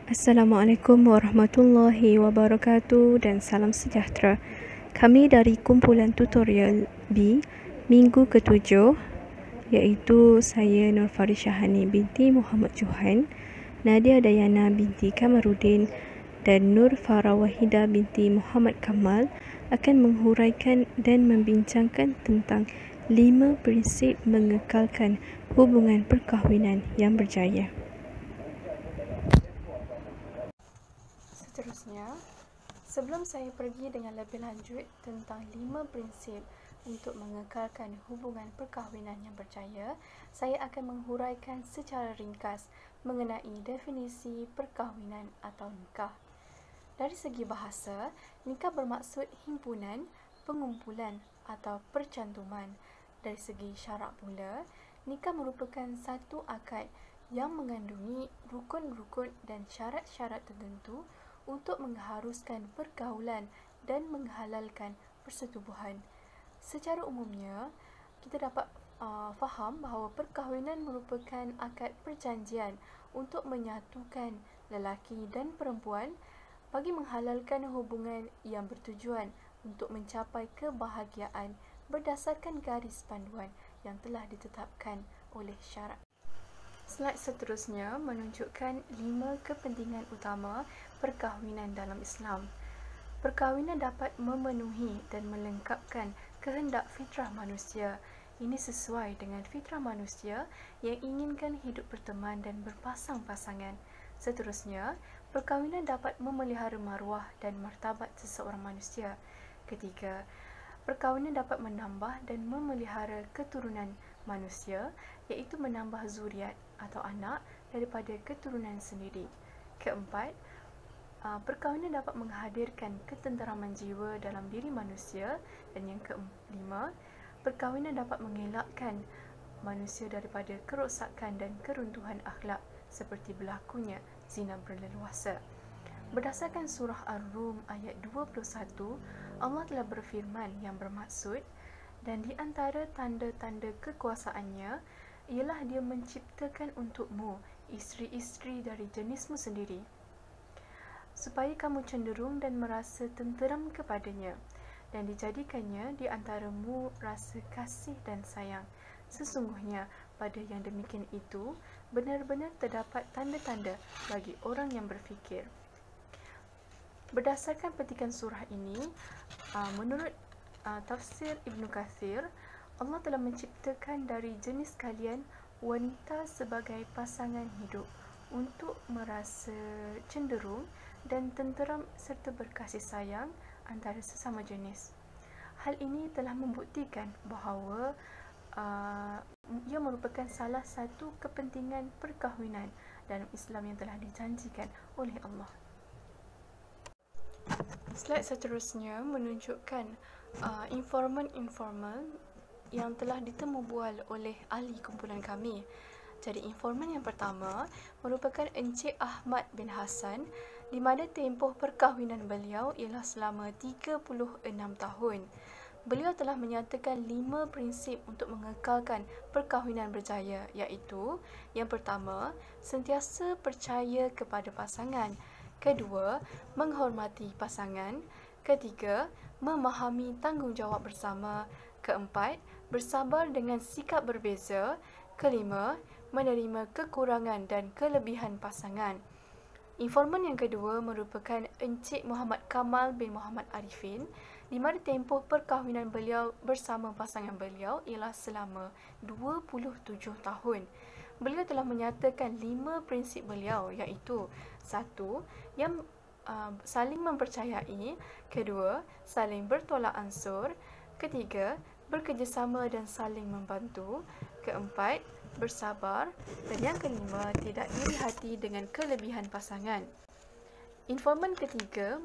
Assalamualaikum warahmatullahi wabarakatuh dan salam sejahtera. Kami dari kumpulan tutorial B minggu ke-7, iaitu saya Nur Farishahani binti Muhammad Johan, Nadia Dayana binti Kamarudin dan Nur Farah Wahida binti Muhammad Kamal akan menghuraikan dan membincangkan tentang 5 prinsip mengekalkan hubungan perkahwinan yang berjaya. Seterusnya, sebelum saya pergi dengan lebih lanjut tentang 5 prinsip untuk mengekalkan hubungan perkahwinan yang berjaya, saya akan menghuraikan secara ringkas mengenai definisi perkahwinan atau nikah. Dari segi bahasa, nikah bermaksud himpunan, pengumpulan atau percantuman. Dari segi syarak pula, nikah merupakan satu akad yang mengandungi rukun-rukun dan syarat-syarat tertentu untuk mengharuskan pergaulan dan menghalalkan persetubuhan. Secara umumnya, kita dapat faham bahawa perkahwinan merupakan akad perjanjian untuk menyatukan lelaki dan perempuan bagi menghalalkan hubungan yang bertujuan untuk mencapai kebahagiaan berdasarkan garis panduan yang telah ditetapkan oleh syarak. Slide seterusnya menunjukkan 5 kepentingan utama perkahwinan dalam Islam. Perkahwinan dapat memenuhi dan melengkapkan kehendak fitrah manusia. Ini sesuai dengan fitrah manusia yang inginkan hidup berteman dan berpasang-pasangan. Seterusnya, perkahwinan dapat memelihara maruah dan martabat seseorang manusia. Ketiga, perkahwinan dapat menambah dan memelihara keturunan manusia, iaitu menambah zuriat atau anak daripada keturunan sendiri. Keempat, perkahwinan dapat menghadirkan ketenteraman jiwa dalam diri manusia. Dan yang kelima, perkahwinan dapat mengelakkan manusia daripada kerosakan dan keruntuhan akhlak seperti berlakunya zina berleluasa. Berdasarkan surah Ar-Rum ayat 21, Allah telah berfirman yang bermaksud, dan di antara tanda-tanda kekuasaannya ialah dia menciptakan untukmu isteri-isteri dari jenismu sendiri, supaya kamu cenderung dan merasa tenteram kepadanya, dan dijadikannya di antaramu rasa kasih dan sayang. Sesungguhnya pada yang demikian itu benar-benar terdapat tanda-tanda bagi orang yang berfikir. Berdasarkan petikan surah ini, menurut tafsir Ibn Kathir, Allah telah menciptakan dari jenis kalian wanita sebagai pasangan hidup untuk merasa cenderung dan tenteram serta berkasih sayang antara sesama jenis. Hal ini telah membuktikan bahawa ia merupakan salah satu kepentingan perkahwinan dalam Islam yang telah dijanjikan oleh Allah. Slide seterusnya menunjukkan informan-informan yang telah ditemu bual oleh ahli kumpulan kami. Jadi informan yang pertama merupakan Encik Ahmad bin Hassan, di mana tempoh perkahwinan beliau ialah selama 36 tahun. Beliau telah menyatakan 5 prinsip untuk mengekalkan perkahwinan berjaya, iaitu yang pertama, sentiasa percaya kepada pasangan. Kedua, menghormati pasangan. Ketiga, memahami tanggungjawab bersama. Keempat, bersabar dengan sikap berbeza. Kelima, menerima kekurangan dan kelebihan pasangan. Informan yang kedua merupakan Encik Muhammad Kamal bin Muhammad Arifin, di mana tempoh perkahwinan beliau bersama pasangan beliau ialah selama 27 tahun. Beliau telah menyatakan 5 prinsip beliau, iaitu 1. Yang saling mempercayai. Kedua, saling bertolak ansur. Ketiga, bekerjasama dan saling membantu. Keempat, bersabar. Dan yang kelima, tidak iri hati dengan kelebihan pasangan. Informan ketiga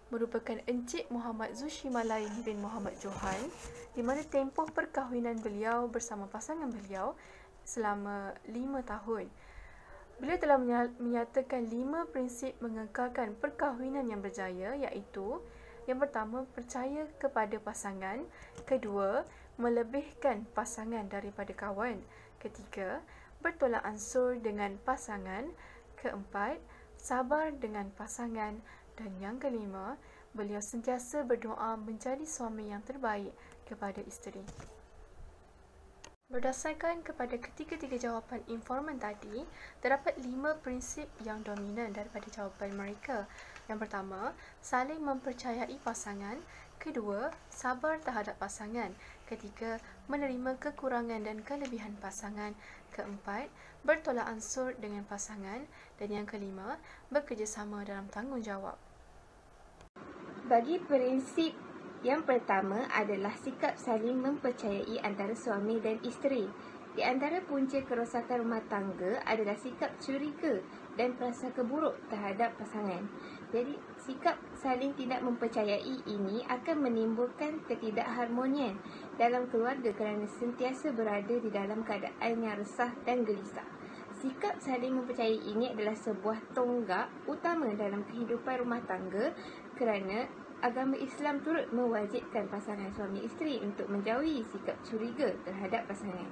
merupakan Encik Muhammad Zushimalai bin Muhammad Johan, di mana tempoh perkahwinan beliau bersama pasangan beliau selama 5 tahun. Beliau telah menyatakan 5 prinsip mengekalkan perkahwinan yang berjaya, iaitu yang pertama, percaya kepada pasangan. Kedua, melebihkan pasangan daripada kawan. Ketiga, bertolak ansur dengan pasangan. Keempat, sabar dengan pasangan, dan yang kelima, beliau sentiasa berdoa menjadi suami yang terbaik kepada isteri. Berdasarkan kepada ketiga-tiga jawapan informan tadi, terdapat 5 prinsip yang dominan daripada jawapan mereka. Yang pertama, saling mempercayai pasangan. Kedua, sabar terhadap pasangan. Ketiga, menerima kekurangan dan kelebihan pasangan. Keempat, bertolak ansur dengan pasangan. Dan yang kelima, bekerjasama dalam tanggungjawab. Bagi prinsip yang pertama adalah sikap saling mempercayai antara suami dan isteri. Di antara punca kerosakan rumah tangga adalah sikap curiga dan prasangka buruk terhadap pasangan. Jadi, sikap saling tidak mempercayai ini akan menimbulkan ketidakharmonian dalam keluarga kerana sentiasa berada di dalam keadaan yang resah dan gelisah. Sikap saling mempercayai ini adalah sebuah tonggak utama dalam kehidupan rumah tangga kerana agama Islam turut mewajibkan pasangan suami isteri untuk menjauhi sikap curiga terhadap pasangan.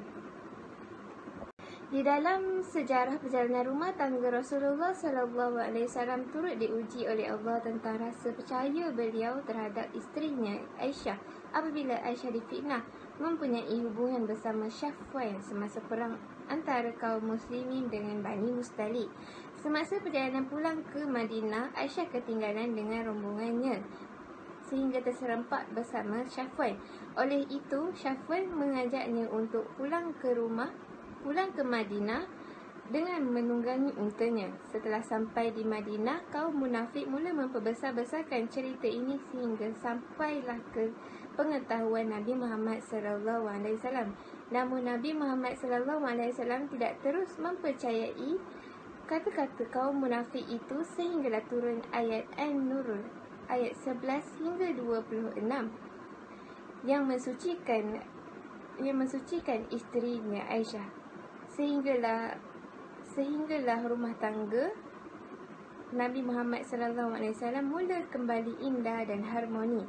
Di dalam sejarah perjalanan rumah tangga Rasulullah SAW turut diuji oleh Allah tentang rasa percaya beliau terhadap isterinya Aisyah apabila Aisyah difitnah mempunyai hubungan bersama Safwan semasa perang antara kaum muslimin dengan Bani Mustalik. Semasa perjalanan pulang ke Madinah, Aisyah ketinggalan dengan rombongannya sehingga terserempak bersama Safwan. Oleh itu, Safwan mengajaknya untuk pulang ke Madinah dengan menunggangi untanya. Setelah sampai di Madinah, kaum munafik mula memperbesar-besarkan cerita ini sehingga sampailah ke pengetahuan Nabi Muhammad SAW. Namun Nabi Muhammad SAW tidak terus mempercayai kata-kata kaum munafik itu sehinggalah turun ayat An-Nur ayat 11 hingga 26 yang mensucikan isterinya Aisyah sehinggalah rumah tangga Nabi Muhammad SAW mula kembali indah dan harmoni.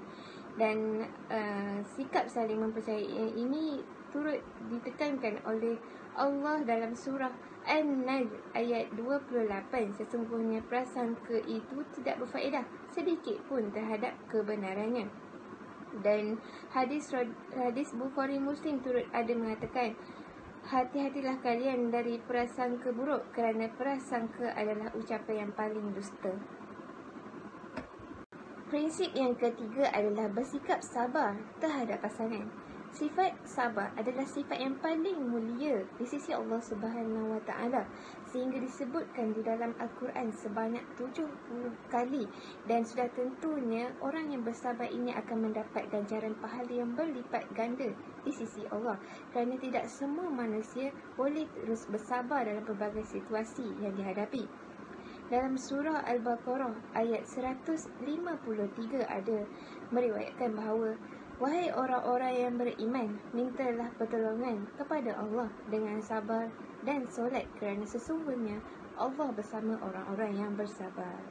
Dan sikap saling mempercayai ini turut ditekankan oleh Allah dalam surah An-Najm ayat 28. Sesungguhnya prasangka itu tidak berfaedah sedikit pun terhadap kebenarannya. Dan hadis Bukhari Muslim turut ada mengatakan, hati-hatilah kalian dari prasangka buruk kerana prasangka adalah ucapan yang paling dusta. Prinsip yang ketiga adalah bersikap sabar terhadap pasangan. Sifat sabar adalah sifat yang paling mulia di sisi Allah Subhanahu Wa Taala sehingga disebutkan di dalam Al-Quran sebanyak 70 kali, dan sudah tentunya orang yang bersabar ini akan mendapat ganjaran pahala yang berlipat ganda di sisi Allah kerana tidak semua manusia boleh terus bersabar dalam pelbagai situasi yang dihadapi. Dalam surah Al-Baqarah ayat 153 ada meriwayatkan bahawa, wahai orang-orang yang beriman, mintalah pertolongan kepada Allah dengan sabar dan solat kerana sesungguhnya Allah bersama orang-orang yang bersabar.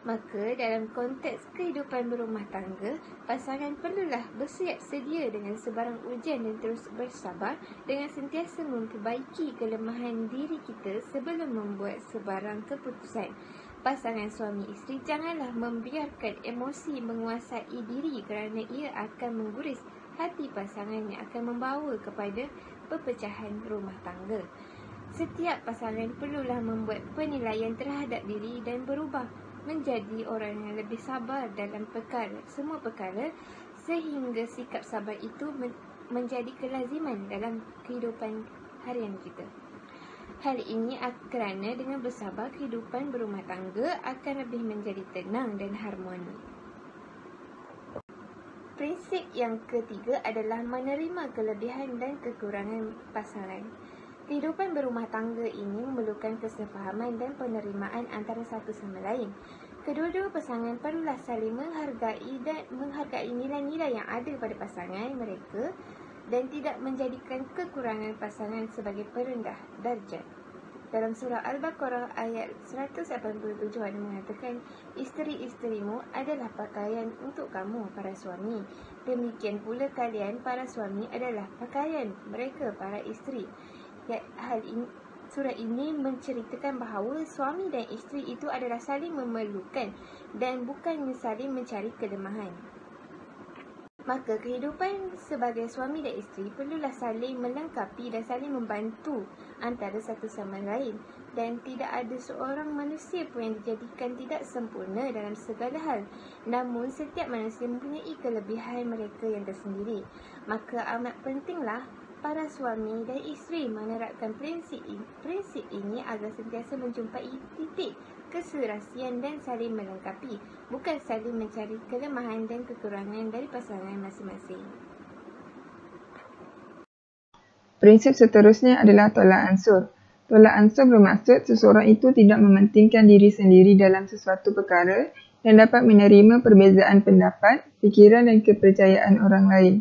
Maka dalam konteks kehidupan berumah tangga, pasangan perlulah bersiap sedia dengan sebarang ujian dan terus bersabar dengan sentiasa memperbaiki kelemahan diri kita sebelum membuat sebarang keputusan. Pasangan suami isteri janganlah membiarkan emosi menguasai diri kerana ia akan mengguris hati pasangan yang akan membawa kepada perpecahan rumah tangga. Setiap pasangan perlulah membuat penilaian terhadap diri dan berubah menjadi orang yang lebih sabar dalam semua perkara sehingga sikap sabar itu menjadi kelaziman dalam kehidupan harian kita. Hal ini kerana dengan bersabar kehidupan berumah tangga akan lebih menjadi tenang dan harmoni. Prinsip yang ketiga adalah menerima kelebihan dan kekurangan pasangan. Kehidupan berumah tangga ini memerlukan kesefahaman dan penerimaan antara satu sama lain. Kedua-dua pasangan perlulah saling menghargai nilai-nilai yang ada pada pasangan mereka dan tidak menjadikan kekurangan pasangan sebagai perendah darjat. Dalam surah Al-Baqarah ayat 187 ada mengatakan, isteri-isterimu adalah pakaian untuk kamu para suami. Demikian pula kalian para suami adalah pakaian mereka para isteri. surat ini menceritakan bahawa suami dan isteri itu adalah saling memerlukan dan bukannya saling mencari kelemahan. Maka kehidupan sebagai suami dan isteri perlulah saling melengkapi dan saling membantu antara satu sama lain, dan tidak ada seorang manusia pun yang dijadikan tidak sempurna dalam segala hal. Namun setiap manusia mempunyai kelebihan mereka yang tersendiri. Maka amat pentinglah para suami dan isteri menerapkan prinsip ini agar sentiasa menjumpai titik keserasian dan saling melengkapi, bukan saling mencari kelemahan dan kekurangan dari pasangan masing-masing. Prinsip seterusnya adalah tolak ansur. Tolak ansur bermaksud seseorang itu tidak mementingkan diri sendiri dalam sesuatu perkara dan dapat menerima perbezaan pendapat, fikiran dan kepercayaan orang lain.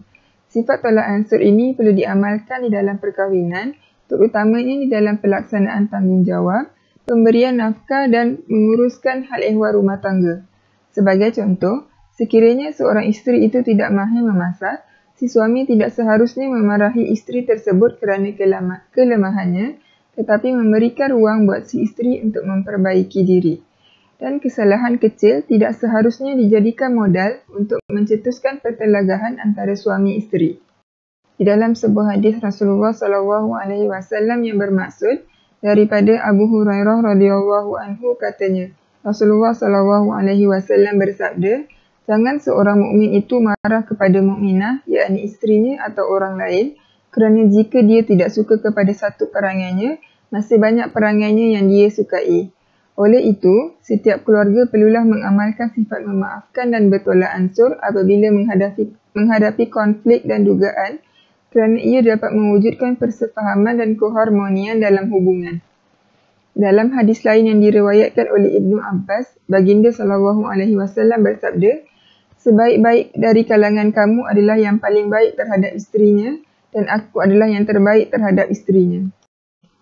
Sifat tolak ansur ini perlu diamalkan di dalam perkahwinan, terutamanya di dalam pelaksanaan tanggungjawab, pemberian nafkah dan menguruskan hal ehwal rumah tangga. Sebagai contoh, sekiranya seorang isteri itu tidak mahir memasak, si suami tidak seharusnya memarahi isteri tersebut kerana kelemahannya, tetapi memberikan ruang buat si isteri untuk memperbaiki diri. Dan kesalahan kecil tidak seharusnya dijadikan modal untuk mencetuskan pertelagahan antara suami isteri. Di dalam sebuah hadis Rasulullah SAW yang bermaksud daripada Abu Hurairah radhiyallahu anhu katanya, Rasulullah SAW bersabda, jangan seorang mukmin itu marah kepada mukminah, yakni isterinya atau orang lain, kerana jika dia tidak suka kepada satu perangainya, masih banyak perangainya yang dia sukai. Oleh itu, setiap keluarga perlulah mengamalkan sifat memaafkan dan bertolak ansur apabila menghadapi konflik dan dugaan, kerana ia dapat mewujudkan persefahaman dan keharmonian dalam hubungan. Dalam hadis lain yang diriwayatkan oleh Ibnu Abbas, baginda SAW bersabda, sebaik-baik dari kalangan kamu adalah yang paling baik terhadap isterinya dan aku adalah yang terbaik terhadap isterinya.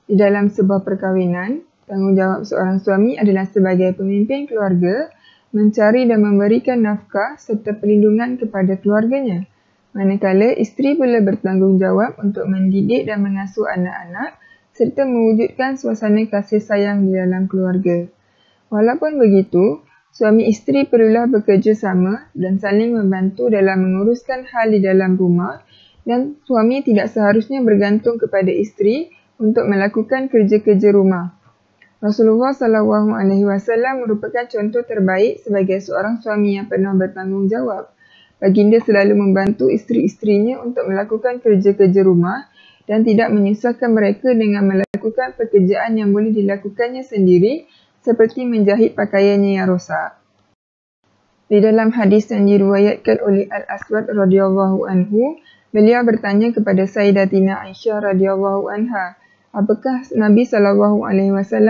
Di dalam sebuah perkahwinan, tanggungjawab seorang suami adalah sebagai pemimpin keluarga, mencari dan memberikan nafkah serta perlindungan kepada keluarganya. Manakala isteri pula bertanggungjawab untuk mendidik dan mengasuh anak-anak serta mewujudkan suasana kasih sayang di dalam keluarga. Walaupun begitu, suami isteri perlulah bekerjasama dan saling membantu dalam menguruskan hal di dalam rumah, dan suami tidak seharusnya bergantung kepada isteri untuk melakukan kerja-kerja rumah. Rasulullah SAW merupakan contoh terbaik sebagai seorang suami yang pernah bertanggungjawab. Baginda selalu membantu isteri-isterinya untuk melakukan kerja-kerja rumah dan tidak menyusahkan mereka dengan melakukan pekerjaan yang boleh dilakukannya sendiri seperti menjahit pakaiannya yang rosak. Di dalam hadis yang diriwayatkan oleh Al-Aswad radhiyallahu anhu, beliau bertanya kepada Sayyidatina Aisyah radhiyallahu anha, apakah Nabi SAW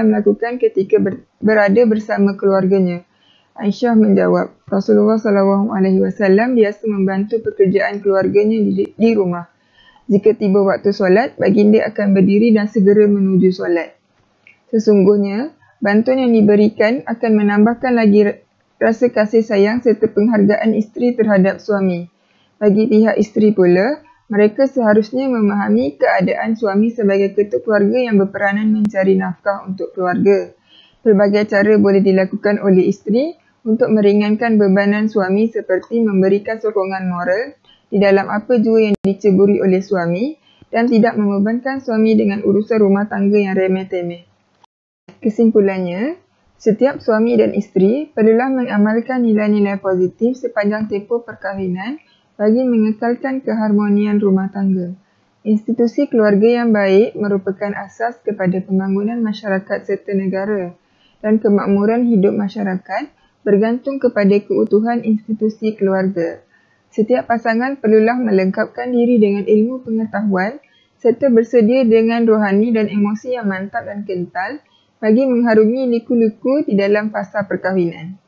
lakukan ketika berada bersama keluarganya? Aisyah menjawab, Rasulullah SAW biasa membantu pekerjaan keluarganya di rumah. Jika tiba waktu solat, baginda akan berdiri dan segera menuju solat. Sesungguhnya, bantuan yang diberikan akan menambahkan lagi rasa kasih sayang serta penghargaan isteri terhadap suami. Bagi pihak isteri pula, mereka seharusnya memahami keadaan suami sebagai ketua keluarga yang berperanan mencari nafkah untuk keluarga. Pelbagai cara boleh dilakukan oleh isteri untuk meringankan bebanan suami seperti memberikan sokongan moral di dalam apa jua yang diceburi oleh suami dan tidak membebankan suami dengan urusan rumah tangga yang remeh-temeh. Kesimpulannya, setiap suami dan isteri perlulah mengamalkan nilai-nilai positif sepanjang tempoh perkahwinan bagi mengekalkan keharmonian rumah tangga. Institusi keluarga yang baik merupakan asas kepada pembangunan masyarakat serta negara, dan kemakmuran hidup masyarakat bergantung kepada keutuhan institusi keluarga. Setiap pasangan perlulah melengkapkan diri dengan ilmu pengetahuan serta bersedia dengan rohani dan emosi yang mantap dan kental bagi mengharungi liku-liku di dalam fasa perkahwinan.